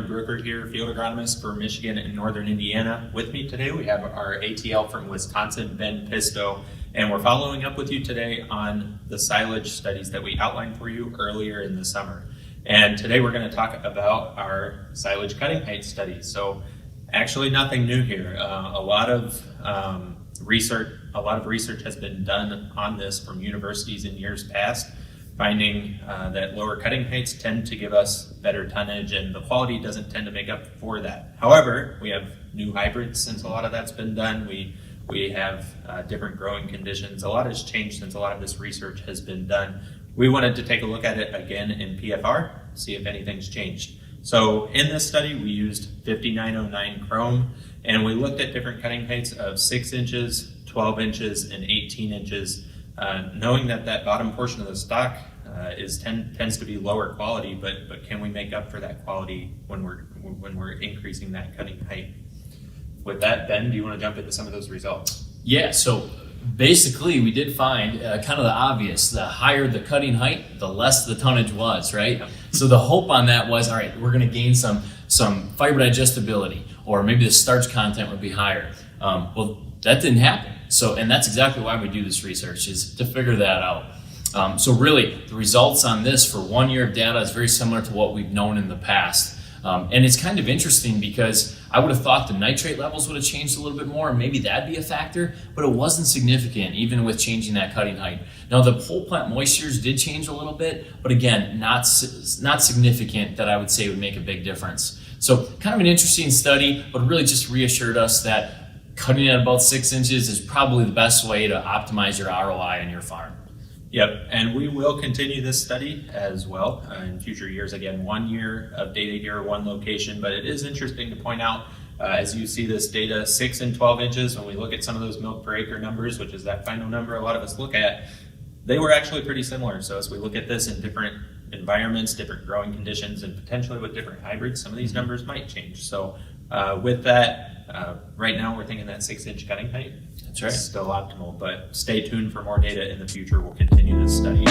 Brooker here, field agronomist for Michigan and Northern Indiana. With me today, we have our ATL from Wisconsin, Ben Pisto, and we're following up with you today on the silage studies that we outlined for you earlier in the summer. And today we're going to talk about our silage cutting height study. So actually nothing new here. A lot of research has been done on this from universities in years past, finding that lower cutting heights tend to give us better tonnage, and the quality doesn't tend to make up for that. However, we have new hybrids since a lot of that's been done. We have different growing conditions. A lot has changed since a lot of this research has been done. We wanted to take a look at it again in PFR, see if anything's changed. So in this study, we used 5909 chrome, and we looked at different cutting heights of 6 inches, 12 inches, and 18 inches, knowing that bottom portion of the stock tends to be lower quality, but can we make up for that quality when we're increasing that cutting height? With that, Ben, do you want to jump into some of those results? Yeah, so basically we did find kind of the obvious: the higher the cutting height, the less the tonnage was, right? Yep. So the hope on that was, all right, we're going to gain some fiber digestibility, or maybe the starch content would be higher. Well, that didn't happen. So, and that's exactly why we do this research, is to figure that out. So really, the results on this for 1 year of data is very similar to what we've known in the past. And it's kind of interesting because I would have thought the nitrate levels would have changed a little bit more, and maybe that'd be a factor, but it wasn't significant even with changing that cutting height. Now the whole plant moistures did change a little bit, but again, not significant that I would say would make a big difference. So kind of an interesting study, but really just reassured us that cutting at about 6 inches is probably the best way to optimize your ROI on your farm. Yep, and we will continue this study as well in future years. Again, 1 year of data here, one location, but it is interesting to point out, as you see this data, 6 and 12 inches, when we look at some of those milk per acre numbers, which is that final number a lot of us look at, they were actually pretty similar. So as we look at this in different environments, different growing conditions, and potentially with different hybrids, some of these numbers might change. So with that, right now we're thinking that 6 inch cutting height. That's right. It's still optimal, but stay tuned for more data in the future. We'll continue this study.